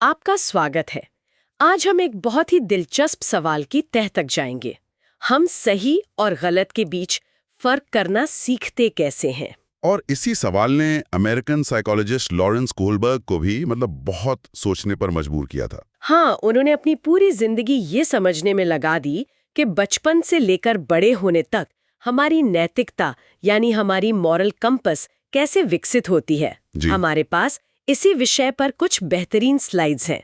आपका स्वागत है। आज हम एक बहुत ही दिलचस्प सवाल की तह तक जाएंगे। हम सही और गलत के बीच फर्क करना सीखते कैसे हैं? और इसी सवाल ने अमेरिकन साइकोलॉजिस्ट लॉरेंस कोहलबर्ग को भी बहुत सोचने पर मजबूर किया था। हाँ, उन्होंने अपनी पूरी जिंदगी ये समझने में लगा दी कि बचपन से लेकर बड़े होने तक हमारी नैतिकता यानी हमारी मॉरल कंपस कैसे विकसित होती है। हमारे पास इसी विषय पर कुछ बेहतरीन स्लाइड्स हैं।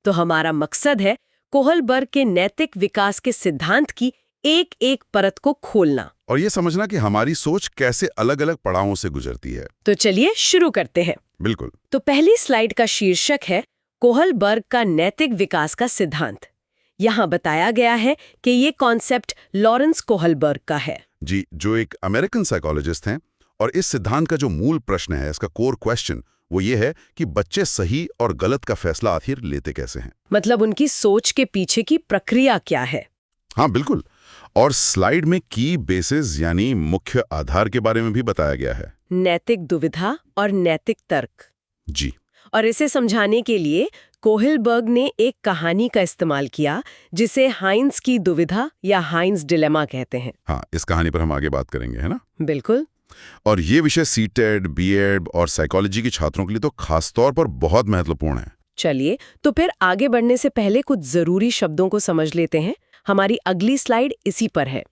तो हमारा मकसद है कोहलबर्ग के नैतिक विकास के सिद्धांत की एक एक परत को खोलना और ये समझना कि हमारी सोच कैसे अलग अलग पड़ावों से गुजरती है। तो चलिए शुरू करते हैं। बिल्कुल। तो पहली स्लाइड का शीर्षक है कोहलबर्ग का नैतिक विकास का सिद्धांत। यहाँ बताया गया है कि ये कॉन्सेप्ट लॉरेंस कोहलबर्ग का है जी, जो एक अमेरिकन साइकोलॉजिस्ट हैं। और इस सिद्धांत का जो मूल प्रश्न है, इसका कोर क्वेश्चन वो ये है कि बच्चे सही और गलत का फैसला आखिर लेते कैसे हैं। मतलब उनकी सोच के पीछे की प्रक्रिया क्या है। हाँ बिल्कुल। और स्लाइड में की बेसिस यानी मुख्य आधार के बारे में भी बताया गया है। नैतिक दुविधा और नैतिक तर्क। जी। और इसे समझाने के लिए कोहलबर्ग ने एक कहानी का इस्तेमाल किया जिसे हाइंस की दुविधा या हाइंस डिलेमा कहते हैं। हाँ, इस कहानी पर हम आगे बात करेंगे, है ना? बिल्कुल। और ये विषय सीटेड, बीएड और साइकोलॉजी के छात्रों के लिए तो खास तौर पर बहुत महत्वपूर्ण है। चलिए, तो फिर आगे बढ़ने से पहले कुछ जरूरी शब्दों को समझ लेते हैं। हमारी अगली स्लाइड इसी पर है।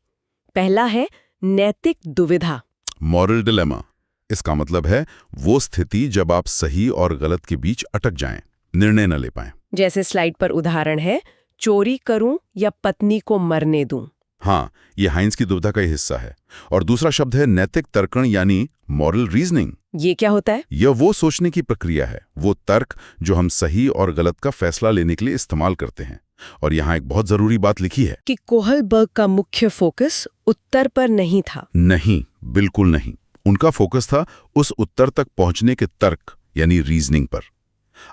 पहला है नैतिक दुविधा, मॉरल डिलेमा। इसका मतलब है वो स्थिति जब आप सही और गलत के बीच अटक जाएं, निर्णय न ले पाएं। जैसे स्लाइड पर उदाहरण है, चोरी करूं या पत्नी को मरने दूं। हाँ, ये हाइंस की दुविधा का ही हिस्सा है। और दूसरा शब्द है नैतिक तर्कण यानी मॉरल रीजनिंग। ये क्या होता है? यह वो सोचने की प्रक्रिया है, वो तर्क जो हम सही और गलत का फैसला लेने के लिए इस्तेमाल करते हैं। और यहाँ एक बहुत जरूरी बात लिखी है कि कोहलबर्ग का मुख्य फोकस उत्तर पर नहीं था। नहीं, बिल्कुल नहीं। उनका फोकस था उस उत्तर तक पहुंचने के तर्क यानी रीजनिंग पर।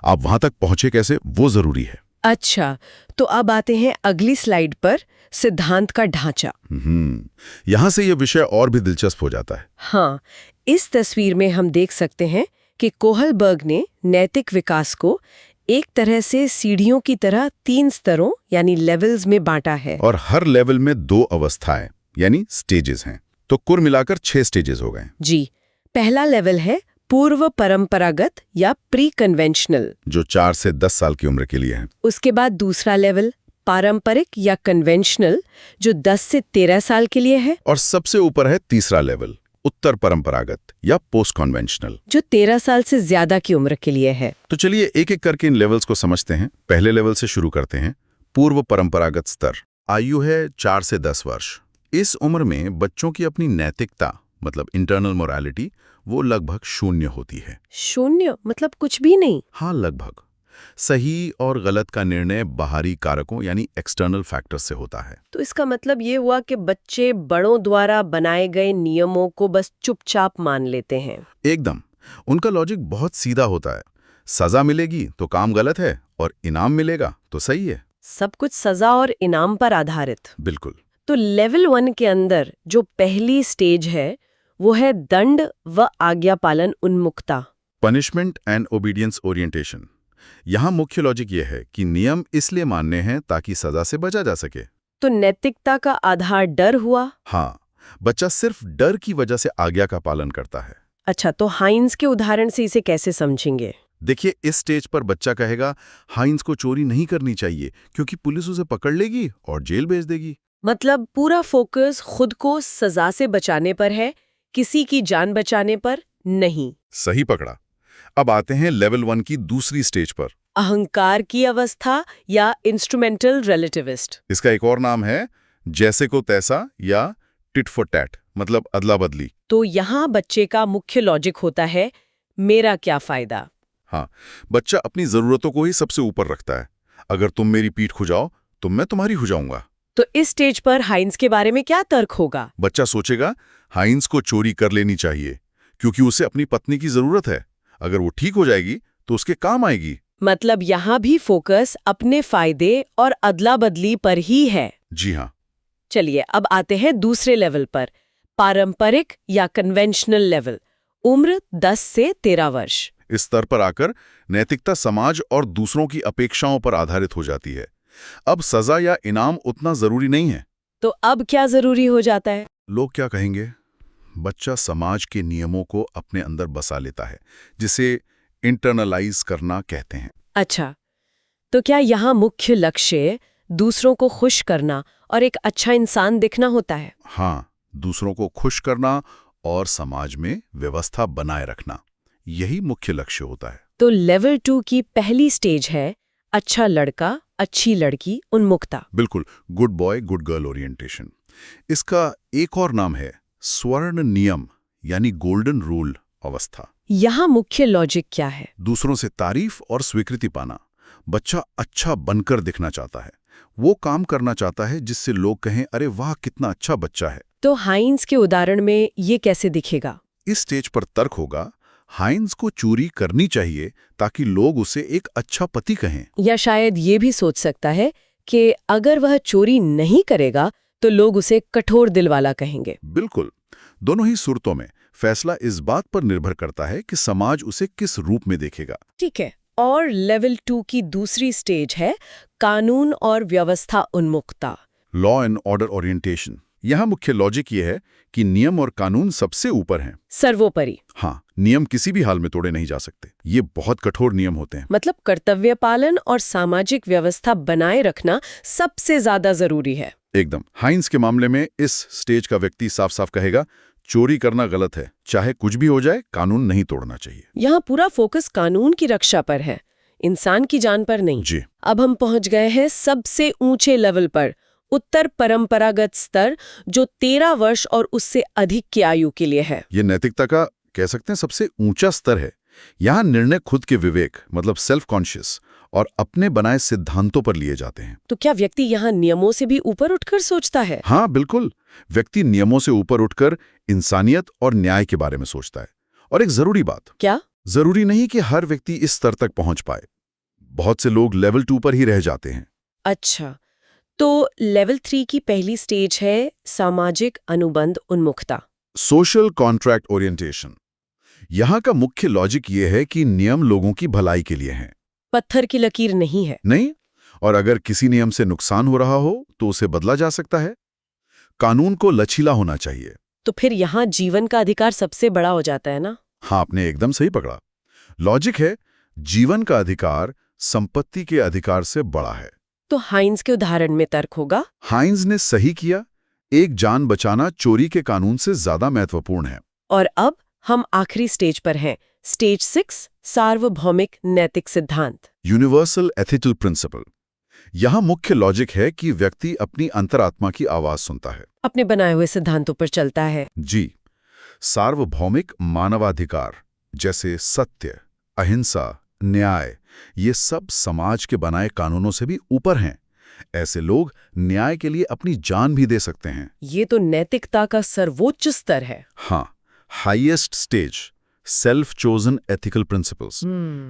आप वहां तक पहुंचे कैसे, वो जरूरी है। अच्छा, तो अब आते हैं अगली स्लाइड पर, सिद्धांत का ढांचा। यहां से यह विषय और भी दिलचस्प हो जाता है। हाँ, इस तस्वीर में हम देख सकते हैं कि कोहलबर्ग ने नैतिक विकास को एक तरह से सीढ़ियों की तरह 3 स्तरों यानी लेवल्स में बांटा है। और हर लेवल में 2 अवस्थाएं यानी स्टेजेस हैं। तो कुल मिलाकर 6 स्टेजेस हो गए। जी, पहला लेवल है पूर्व परंपरागत या प्री कन्वेंशनल, जो 4 से 10 साल की उम्र के लिए है। उसके बाद दूसरा लेवल पारंपरिक या कन्वेंशनल, जो 10 से 13 साल के लिए है। और सबसे ऊपर है तीसरा लेवल, उत्तर परंपरागत या पोस्ट कन्वेंशनल, जो 13 साल से ज्यादा की उम्र के लिए है। तो चलिए एक एक करके इन लेवल्स को समझते हैं। पहले लेवल से शुरू करते हैं। पूर्व परंपरागत स्तर। आयु है 4 से 10 वर्ष। इस उम्र में बच्चों की अपनी नैतिकता मतलब इंटरनल मोरालिटी वो लगभग 0 होती है। 0 मतलब कुछ भी नहीं? हाँ, लगभग। सही और गलत का निर्णय बाहरी कारकों यानी एक्सटर्नल फैक्टर्स से होता है। तो इसका मतलब ये हुआ कि बच्चे बड़ों द्वारा बनाए गए नियमों को बस चुपचाप मान लेते हैं। एकदम। उनका लॉजिक बहुत सीधा होता है। सजा मिलेगी तो काम गलत है और इनाम मिलेगा तो सही है। सब कुछ सजा और इनाम पर आधारित। बिल्कुल। तो लेवल 1 के अंदर जो पहली स्टेज है वो है दंड व आज्ञा पालन उन्मुखता, पनिशमेंट एंड ओबीडियंस ओरिएंटेशन। यहाँ मुख्य लॉजिक ये है कि नियम इसलिए मानने हैं ताकि सजा से बचा जा सके। तो नैतिकता का आधार डर हुआ। हाँ, बच्चा सिर्फ डर की वजह से आज्ञा का पालन करता है। अच्छा, तो हाइंस के उदाहरण से इसे कैसे समझेंगे? देखिए, इस स्टेज पर बच्चा कहेगा हाइंस को चोरी नहीं करनी चाहिए क्योंकि पुलिस उसे पकड़ लेगी और जेल भेज देगी। मतलब पूरा फोकस खुद को सजा से बचाने पर है, किसी की जान बचाने पर नहीं। सही पकड़ा। अब आते हैं लेवल 1 की दूसरी स्टेज पर, अहंकार की अवस्था या इंस्ट्रूमेंटल रिलेटिविस्ट। इसका एक और नाम है जैसे को तैसा या टिट फॉर टैट, मतलब अदला बदली। तो यहाँ बच्चे का मुख्य लॉजिक होता है मेरा क्या फायदा। हाँ, बच्चा अपनी जरूरतों को ही सबसे ऊपर रखता है। अगर तुम मेरी पीठ खुजाओ तो मैं तुम्हारी खुजाऊंगा। तो इस स्टेज पर हाइंस के बारे में क्या तर्क होगा? बच्चा सोचेगा हाइंस को चोरी कर लेनी चाहिए क्योंकि उसे अपनी पत्नी की जरूरत है। अगर वो ठीक हो जाएगी तो उसके काम आएगी। मतलब यहाँ भी फोकस अपने फायदे और अदला बदली पर ही है। जी हाँ। चलिए अब आते हैं दूसरे लेवल पर, पारंपरिक या कन्वेंशनल लेवल, उम्र 10 से 13 वर्ष। इस स्तर पर आकर नैतिकता समाज और दूसरों की अपेक्षाओं पर आधारित हो जाती है। अब सजा या इनाम उतना जरूरी नहीं है। तो अब क्या जरूरी हो जाता है? लोग क्या कहेंगे? बच्चा समाज के नियमों को अपने अंदर बसा लेता है, जिसे इंटरनलाइज करना कहते हैं। अच्छा, तो क्या यहाँ मुख्य लक्ष्य दूसरों को खुश करना और एक अच्छा इंसान दिखना होता है? हाँ, दूसरों को खुश करना और समाज में व्यवस्था बनाए रखना, यही मुख्य लक्ष्य होता है। तो लेवल 2 की पहली स्टेज है अच्छा लड़का, अच्छी लड़की उन्मुक्ता। बिल्कुल, good boy good girl orientation. इसका एक और नाम है स्वर्ण नियम, यानी गोल्डन रूल अवस्था। यहाँ मुख्य लॉजिक क्या है? दूसरों से तारीफ और स्वीकृति पाना। बच्चा अच्छा बनकर दिखना चाहता है, वो काम करना चाहता है जिससे लोग कहें, अरे वाह कितना अच्छा बच्चा है। तो हाइंस के उदाहरण में ये कैसे दिखेगा? इस स्टेज पर तर्क होगा, हाइंस को चोरी करनी चाहिए ताकि लोग उसे एक अच्छा पति कहें। या शायद ये भी सोच सकता है कि अगर वह चोरी नहीं करेगा तो लोग उसे कठोर दिल वाला कहेंगे। बिल्कुल, दोनों ही सूरतों में फैसला इस बात पर निर्भर करता है कि समाज उसे किस रूप में देखेगा। ठीक है। और लेवल 2 की दूसरी स्टेज है कानून और व्यवस्था उन्मुक्ता। Law and order orientation. यहाँ मुख्य लॉजिक ये है कि नियम और कानून सबसे ऊपर हैं। सर्वोपरि। हाँ, नियम किसी भी हाल में तोड़े नहीं जा सकते। ये बहुत कठोर नियम होते हैं। मतलब कर्तव्य पालन और सामाजिक व्यवस्था बनाए रखना सबसे ज्यादा जरूरी है। एकदम। हाइंस के मामले में इस स्टेज का व्यक्ति साफ साफ कहेगा, चोरी करना गलत है, चाहे कुछ भी हो जाए कानून नहीं तोड़ना चाहिए। यहाँ पूरा फोकस कानून की रक्षा पर है, इंसान की जान पर नहीं। जी। अब हम पहुंच गए हैं सबसे ऊंचे लेवल पर, उत्तर परंपरागत स्तर, जो 13 वर्ष और उससे अधिक की आयु के लिए है। ये नैतिकता का कह सकते हैं सबसे ऊंचा स्तर है। यहाँ निर्णय खुद के विवेक मतलब सेल्फ कॉन्शियस और अपने बनाए सिद्धांतों पर लिए जाते हैं। तो क्या व्यक्ति यहाँ नियमों से भी ऊपर उठकर सोचता है? हाँ बिल्कुल, व्यक्ति नियमों से ऊपर उठकर इंसानियत और न्याय के बारे में सोचता है। और एक जरूरी बात, क्या? जरूरी नहीं कि हर व्यक्ति इस स्तर तक पहुंच पाए। बहुत से लोग लेवल 2 पर ही रह जाते हैं। अच्छा, तो लेवल 3 की पहली स्टेज है सामाजिक अनुबंध उन्मुक्ता। Social contract orientation. यहाँ का मुख्य लॉजिक ये है कि नियम लोगों की भलाई के लिए हैं, पत्थर की लकीर नहीं है। नहीं, और अगर किसी नियम से नुकसान हो रहा हो तो उसे बदला जा सकता है। कानून को लचीला होना चाहिए। तो फिर यहाँ जीवन का अधिकार सबसे बड़ा हो जाता है ना? हाँ, आपने एकदम सही पकड़ा। लॉजिक है, जीवन का अधिकार संपत्ति के अधिकार से बड़ा है। तो हाइंस के उदाहरण में तर्क होगा, हाइंस ने सही किया, एक जान बचाना चोरी के कानून से ज्यादा महत्वपूर्ण है। और अब हम आखिरी स्टेज पर हैं, स्टेज 6, सार्वभौमिक नैतिक सिद्धांत। Universal ethical principle. यहाँ मुख्य लॉजिक है कि व्यक्ति अपनी अंतरात्मा की आवाज सुनता है, अपने बनाए हुए सिद्धांतों पर चलता है। जी। सार्वभौमिक मानवाधिकार जैसे सत्य, अहिंसा, न्याय, ये सब समाज के बनाए कानूनों से भी ऊपर हैं। ऐसे लोग न्याय के लिए अपनी जान भी दे सकते हैं। ये तो नैतिकता का सर्वोच्च स्तर है। हाँ, highest stage, self chosen ethical principles.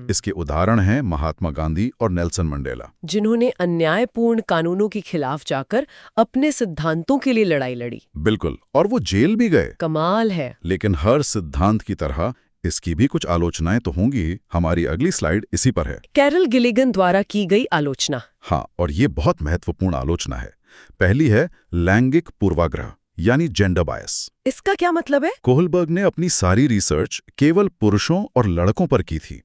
इसके उदाहरण हैं महात्मा गांधी और नेल्सन मंडेला, जिन्होंने अन्यायपूर्ण कानूनों के खिलाफ जाकर अपने सिद्धांतों के लिए लड़ाई लड़ी। बिल्कुल, और वो जेल भी गए। कमाल है। लेकिन हर सिद्धांत की तरह इसकी भी कुछ आलोचनाएं तो होंगी। हमारी अगली स्लाइड इसी पर है, कैरल गिलिगन द्वारा की गई आलोचना। हाँ, और ये बहुत महत्वपूर्ण आलोचना है। पहली है लैंगिक पूर्वाग्रह यानी जेंडर बायस। इसका क्या मतलब है? कोहलबर्ग ने अपनी सारी रिसर्च केवल पुरुषों और लड़कों पर की थी।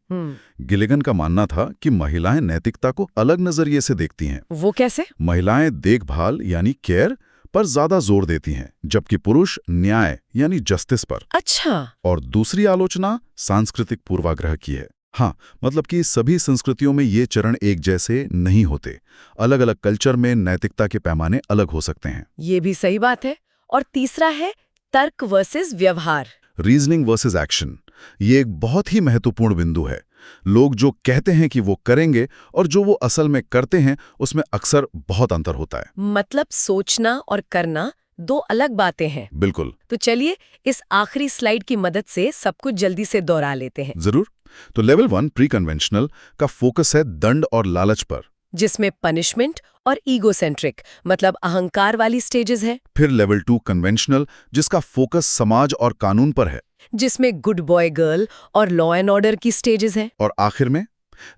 गिलिगन का मानना था कि महिलाएं नैतिकता को अलग नजरिए से देखती हैं। वो कैसे? महिलाएं देखभाल यानी केयर पर ज्यादा जोर देती हैं, जबकि पुरुष न्याय यानी जस्टिस पर। अच्छा। और दूसरी आलोचना सांस्कृतिक पूर्वाग्रह की है। हाँ, मतलब कि सभी संस्कृतियों में ये चरण एक जैसे नहीं होते। अलग अलग कल्चर में नैतिकता के पैमाने अलग हो सकते हैं। ये भी सही बात है। और तीसरा है तर्क वर्सेस व्यवहार, रीजनिंग वर्सेस एक्शन। ये एक बहुत ही महत्वपूर्ण बिंदु है। लोग जो कहते हैं कि वो करेंगे और जो वो असल में करते हैं, उसमें अक्सर बहुत अंतर होता है। मतलब सोचना और करना दो अलग बातें हैं। बिल्कुल। तो चलिए इस आखिरी स्लाइड की मदद से सब कुछ जल्दी से दोहरा लेते हैं। जरूर। तो लेवल 1 प्री कन्वेंशनल का फोकस है दंड और लालच पर, जिसमें पनिशमेंट और ईगोसेंट्रिक मतलब अहंकार वाली स्टेजेस है। फिर लेवल 2 कन्वेंशनल, जिसका फोकस समाज और कानून पर है। जिसमें गुड बॉय गर्ल और लॉ एंड ऑर्डर की स्टेजेस हैं। और आखिर में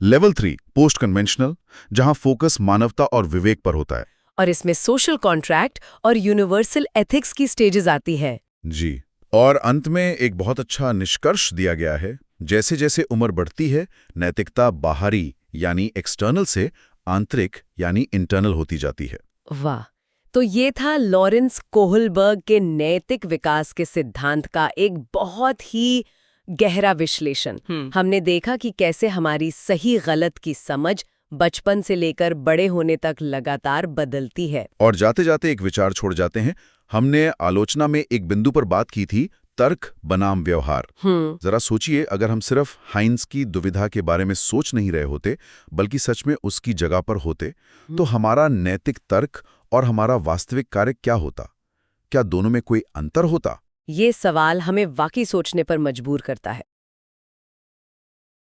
लेवल 3 पोस्ट कन्वेंशनल, जहां फोकस मानवता और विवेक पर होता है। और इसमें सोशल कॉन्ट्रैक्ट और यूनिवर्सल एथिक्स की स्टेजेस आती है। जी, और अंत में एक बहुत अच्छा निष्कर्ष दिया गया है, जैसे जैसे उम्र बढ़ती है नैतिकता बाहरी यानी एक्सटर्नल से आंतरिक यानी इंटरनल होती जाती है। वाह, तो ये था लॉरेंस कोहलबर्ग के नैतिक विकास के सिद्धांत का एक बहुत ही गहरा विश्लेषण। हमने देखा कि कैसे हमारी सही गलत की समझ बचपन से लेकर बड़े होने तक लगातार बदलती है। और जाते जाते एक विचार छोड़ जाते हैं। हमने आलोचना में एक बिंदु पर बात की थी, तर्क बनाम व्यवहार। जरा सोचिए, अगर हम सिर्फ हाइंस की दुविधा के बारे में सोच नहीं रहे होते, बल्कि सच में उसकी जगह पर होते, तो हमारा नैतिक तर्क और हमारा वास्तविक कार्य क्या होता? क्या दोनों में कोई अंतर होता? ये सवाल हमें वाकई सोचने पर मजबूर करता है।